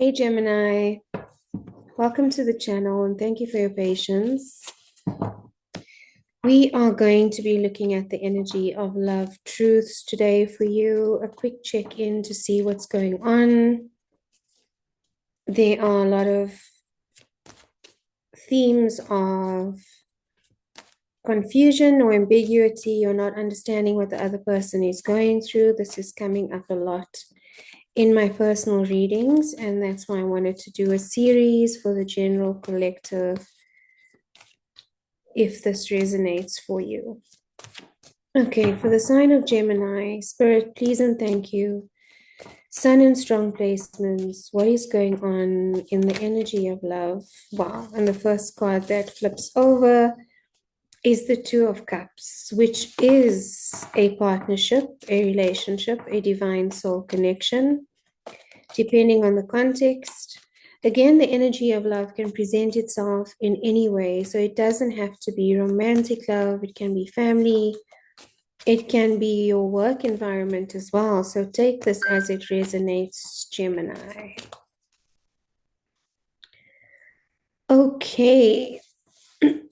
Hey Gemini, welcome to the channel and thank you for your patience. We are going to be looking at the energy of love truths today for you. A quick check-in to see what's going on. There are a lot of themes of confusion or ambiguity or not understanding what the other person is going through. This is coming up a lot in my personal readings, and that's why I wanted to do a series for the general collective if this resonates for you. Okay, for the sign of Gemini, Spirit, please and thank you. Sun and strong placements, what is going on in the energy of love? Wow, and the first card that flips over is the Two of Cups, which is a partnership, a relationship, a divine soul connection, depending on the context. Again, the energy of love can present itself in any way. So it doesn't have to be romantic love. It can be family. It can be your work environment as well. So take this as it resonates, Gemini. Okay.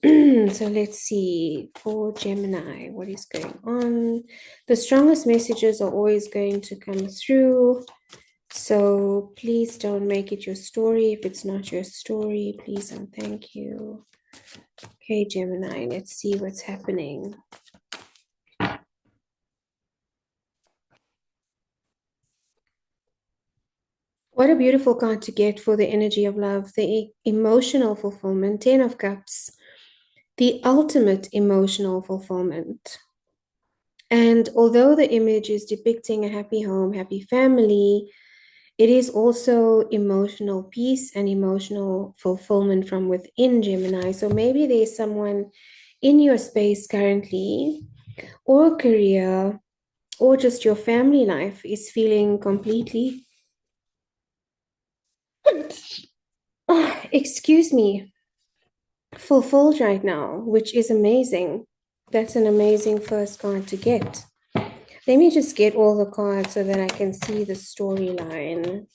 So let's see for Gemini, what is going on? The strongest messages are always going to come through. So please don't make it your story. If it's not your story, please and thank you. Okay, Gemini, let's see what's happening. What a beautiful card to get for the energy of love, the emotional fulfillment, 10 of Cups, the ultimate emotional fulfillment. And although the image is depicting a happy home, happy family, it is also emotional peace and emotional fulfillment from within, Gemini. So maybe there's someone in your space currently, or career, or just your family life is feeling completely, excuse me, fulfilled right now, which is amazing. That's an amazing first card to get. Let me just get all the cards so that I can see the storyline.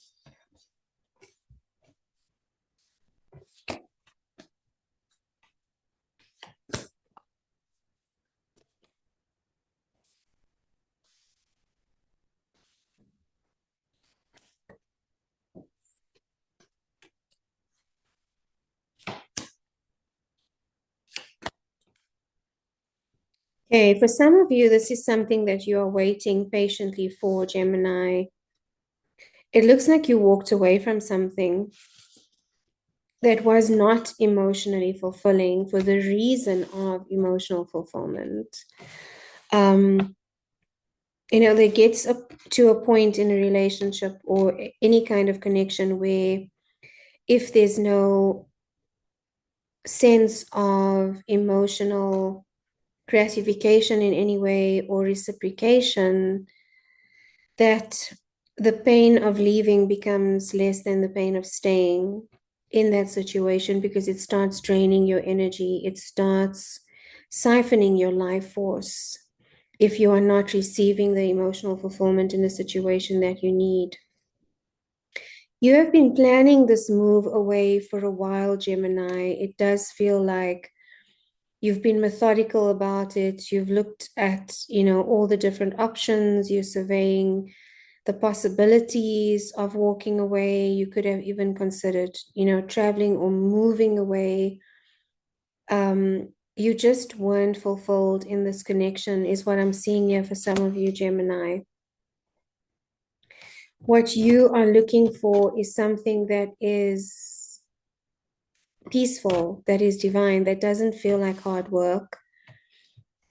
Okay, for some of you, this is something that you are waiting patiently for, Gemini. It looks like you walked away from something that was not emotionally fulfilling for the reason of emotional fulfillment. There gets up to a point in a relationship or any kind of connection where if there's no sense of emotional gratification in any way or reciprocation, that the pain of leaving becomes less than the pain of staying in that situation, because it starts draining your energy. It starts siphoning your life force if you are not receiving the emotional fulfillment in the situation that you need. You have been planning this move away for a while, Gemini. It does feel like you've been methodical about it. You've looked at, all the different options. You're surveying the possibilities of walking away. You could have even considered, traveling or moving away. You just weren't fulfilled in this connection, is what I'm seeing here for some of you, Gemini. What you are looking for is something that is peaceful, that is divine, that doesn't feel like hard work,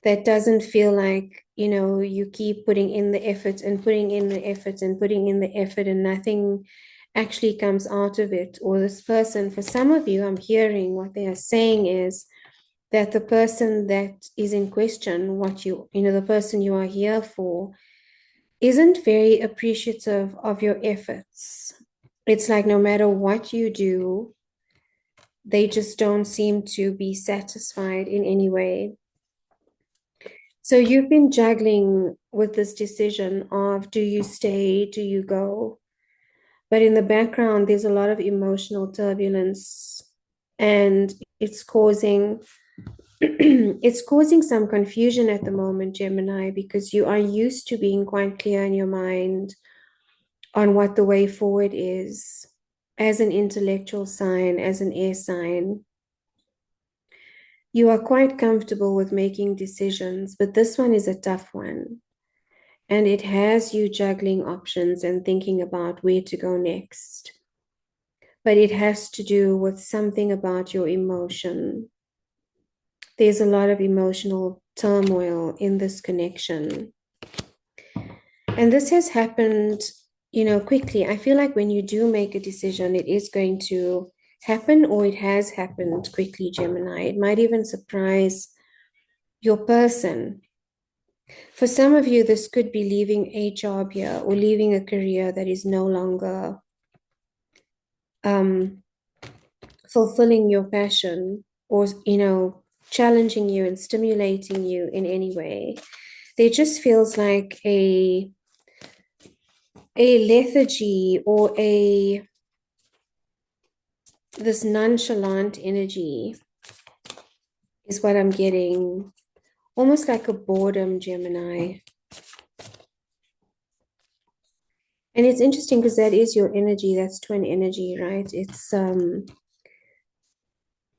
that doesn't feel like, you keep putting in the effort and putting in the effort and putting in the effort and nothing actually comes out of it. Or this person, for some of you, I'm hearing what they are saying is that the person that is in question, the person you are here for, isn't very appreciative of your efforts. It's like no matter what you do, they just don't seem to be satisfied in any way. So you've been juggling with this decision of, do you stay, do you go? But in the background, there's a lot of emotional turbulence, and it's causing it's causing some confusion at the moment, Gemini, because you are used to being quite clear in your mind on what the way forward is as an intellectual sign, as an air sign. You are quite comfortable with making decisions, but this one is a tough one. And it has you juggling options and thinking about where to go next. But it has to do with something about your emotion. There's a lot of emotional turmoil in this connection. And this has happened, quickly. I feel like when you do make a decision, it is going to happen, or it has happened quickly, Gemini. It might even surprise your person. For some of you, this could be leaving a job here or leaving a career that is no longer fulfilling your passion, or, challenging you and stimulating you in any way. There just feels like a lethargy or this nonchalant energy is what I'm getting. Almost like a boredom, Gemini. And it's interesting because that is your energy. That's twin energy, right? It's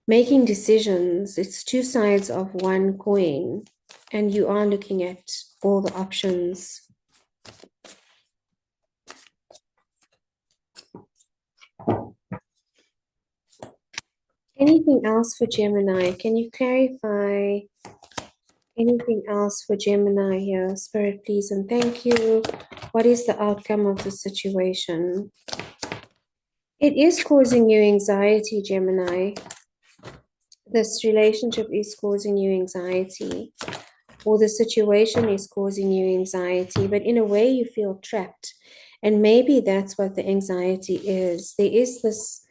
making decisions. It's two sides of one coin, and you are looking at all the options. Anything else for Gemini? Can you clarify anything else for Gemini here? Spirit, please, and thank you. What is the outcome of the situation? It is causing you anxiety, Gemini. This relationship is causing you anxiety, or the situation is causing you anxiety, but in a way you feel trapped. And maybe that's what the anxiety is. There is this,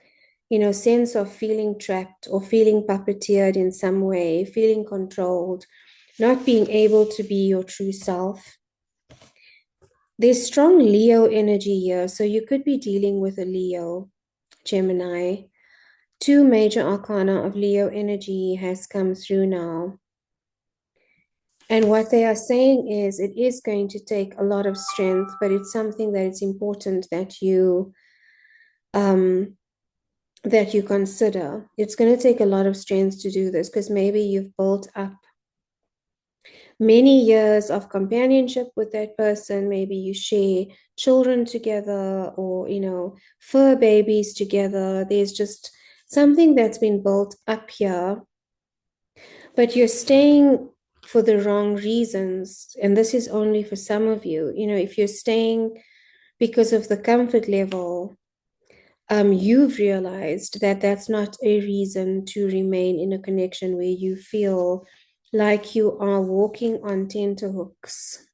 sense of feeling trapped or feeling puppeteered in some way, feeling controlled, not being able to be your true self. There's strong Leo energy here, so you could be dealing with a Leo, Gemini. Two major arcana of Leo energy has come through now. And what they are saying is it is going to take a lot of strength, but it's something that it's important that you consider. It's going to take a lot of strength to do this, because maybe you've built up many years of companionship with that person. Maybe you share children together, or, fur babies together. There's just something that's been built up here, but you're staying for the wrong reasons. And this is only for some of you. If you're staying because of the comfort level, you've realized that that's not a reason to remain in a connection where you feel like you are walking on tenterhooks,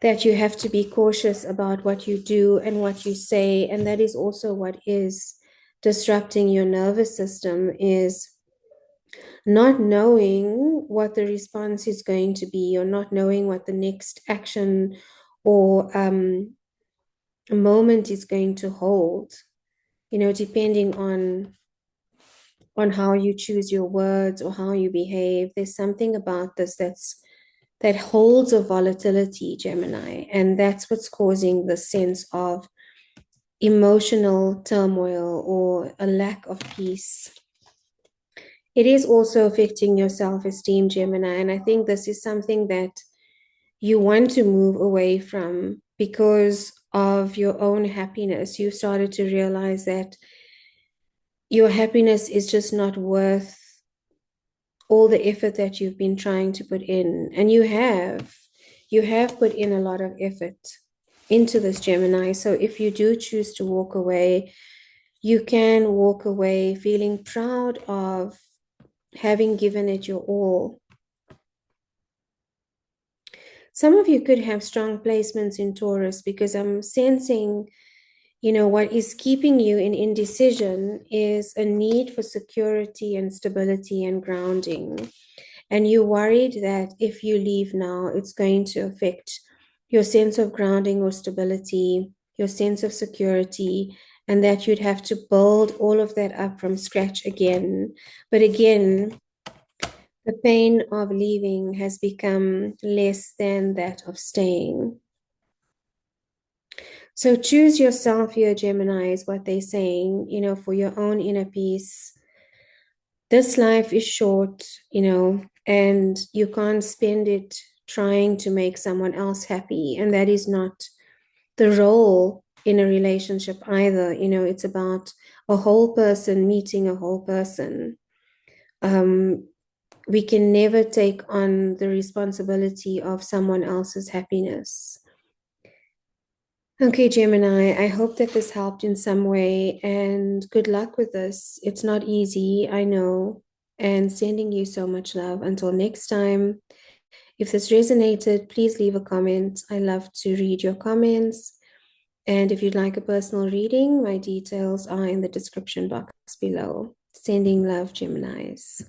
that you have to be cautious about what you do and what you say. And that is also what is disrupting your nervous system, is not knowing what the response is going to be, or not knowing what the next action or moment is going to hold, depending on how you choose your words or how you behave. There's something about this that holds a volatility, Gemini, and that's what's causing the sense of emotional turmoil or a lack of peace. It is also affecting your self-esteem, Gemini, and I think this is something that you want to move away from because of your own happiness. You started to realize that your happiness is just not worth all the effort that you've been trying to put in. And you have put in a lot of effort into this, Gemini. So if you do choose to walk away, you can walk away feeling proud of having given it your all. Some of you could have strong placements in Taurus, because I'm sensing, what is keeping you in indecision is a need for security and stability and grounding. And you're worried that if you leave now, it's going to affect your sense of grounding or stability. your sense of security, and that you'd have to build all of that up from scratch again. But again, the pain of leaving has become less than that of staying. So choose yourself here, Gemini, is what they're saying, for your own inner peace. This life is short, and you can't spend it trying to make someone else happy. And that is not the role in a relationship either. It's about a whole person meeting a whole person. We can never take on the responsibility of someone else's happiness. Okay, Gemini, I hope that this helped in some way, and good luck with this. It's not easy, I know, and sending you so much love. Until next time, if this resonated, please leave a comment. I love to read your comments. And if you'd like a personal reading, my details are in the description box below. Sending love, Geminis.